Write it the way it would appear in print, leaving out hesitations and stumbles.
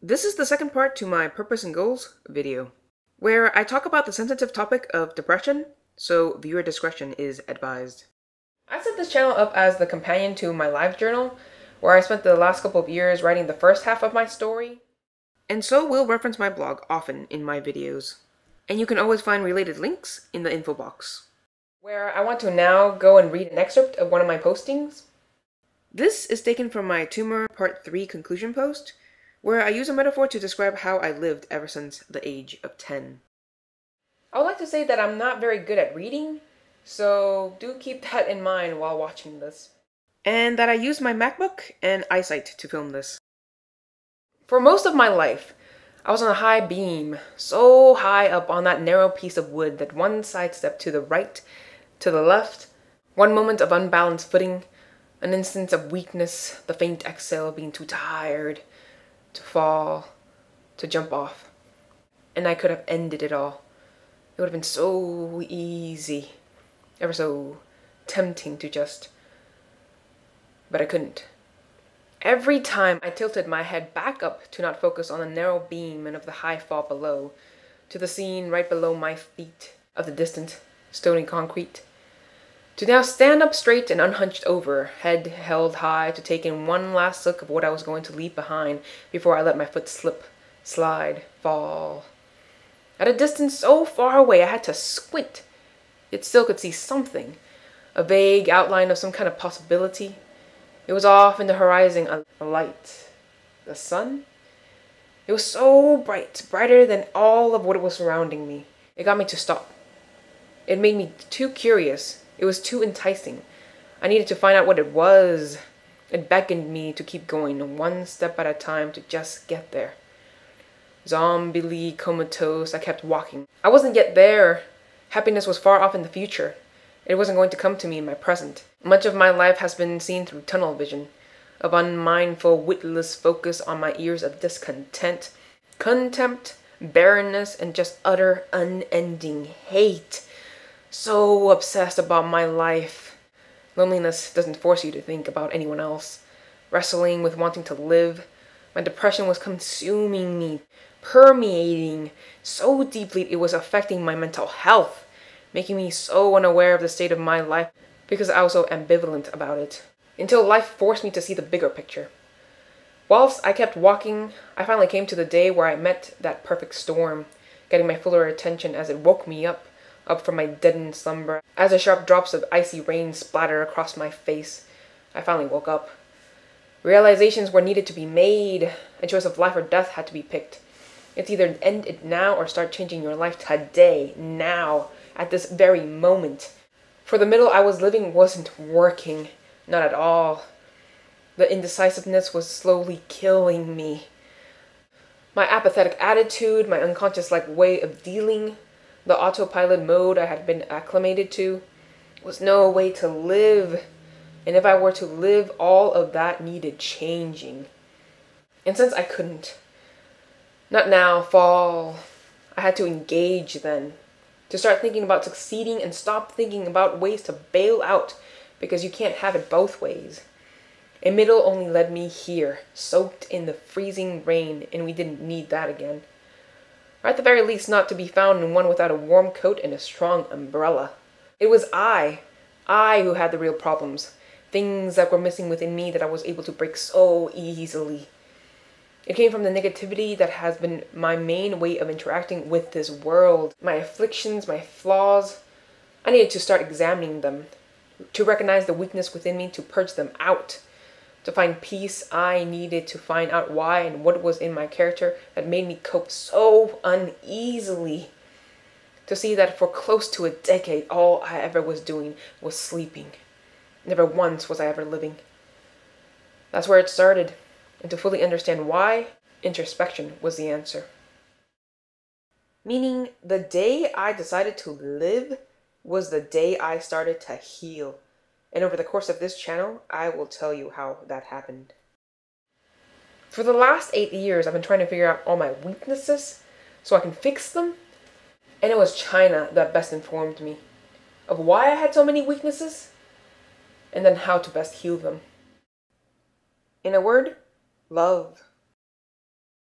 This is the second part to my Purpose and Goals video, where I talk about the sensitive topic of depression, so viewer discretion is advised. I set this channel up as the companion to my live journal, where I spent the last couple of years writing the first half of my story, and so will reference my blog often in my videos. And you can always find related links in the info box, where I want to now go and read an excerpt of one of my postings. This is taken from my Tumor Part 3 conclusion post, where I use a metaphor to describe how I lived ever since the age of 10. I would like to say that I'm not very good at reading, so do keep that in mind while watching this. And that I used my MacBook and eyesight to film this. For most of my life, I was on a high beam, so high up on that narrow piece of wood that one sidestep to the right, to the left, one moment of unbalanced footing, an instance of weakness, the faint exhale of being too tired to fall, to jump off. And I could have ended it all. It would have been so easy, ever so tempting to just, but I couldn't. Every time I tilted my head back up to not focus on the narrow beam and of the high fall below, to the scene right below my feet of the distant, stony concrete, to now stand up straight and unhunched over, head held high to take in one last look of what I was going to leave behind before I let my foot slip, slide, fall. At a distance so far away I had to squint, yet still could see something, a vague outline of some kind of possibility. It was off in the horizon, a light. The sun? It was so bright, brighter than all of what was surrounding me. It got me to stop. It made me too curious. It was too enticing. I needed to find out what it was. It beckoned me to keep going, one step at a time, to just get there. Zombie-ly comatose, I kept walking. I wasn't yet there. Happiness was far off in the future. It wasn't going to come to me in my present. Much of my life has been seen through tunnel vision, of unmindful, witless focus on my ears of discontent, contempt, barrenness, and just utter, unending hate. So obsessed about my life. Loneliness doesn't force you to think about anyone else. Wrestling with wanting to live. My depression was consuming me, permeating so deeply it was affecting my mental health, making me so unaware of the state of my life because I was so ambivalent about it, until life forced me to see the bigger picture. Whilst I kept walking, I finally came to the day where I met that perfect storm, getting my fuller attention as it woke me up from my deadened slumber. As the sharp drops of icy rain splattered across my face, I finally woke up. Realizations were needed to be made. A choice of life or death had to be picked. It's either end it now or start changing your life today, now, at this very moment. For the middle I was living wasn't working, not at all. The indecisiveness was slowly killing me. My apathetic attitude, my unconscious-like way of dealing, the autopilot mode I had been acclimated to, was no way to live. And if I were to live, all of that needed changing. And since I couldn't, not now, fall, I had to engage then. To start thinking about succeeding and stop thinking about ways to bail out, because you can't have it both ways. A middle only led me here, soaked in the freezing rain, and we didn't need that again. Or at the very least not to be found in one without a warm coat and a strong umbrella. It was I who had the real problems, things that were missing within me that I was able to break so easily. It came from the negativity that has been my main way of interacting with this world. My afflictions, my flaws. I needed to start examining them, to recognize the weakness within me, to purge them out. To find peace, I needed to find out why and what was in my character that made me cope so uneasily. To see that for close to a decade, all I ever was doing was sleeping. Never once was I ever living. That's where it started. And to fully understand why, introspection was the answer. Meaning, the day I decided to live was the day I started to heal. And over the course of this channel, I will tell you how that happened. For the last 8 years, I've been trying to figure out all my weaknesses so I can fix them. And it was China that best informed me of why I had so many weaknesses, and then how to best heal them. In a word, love.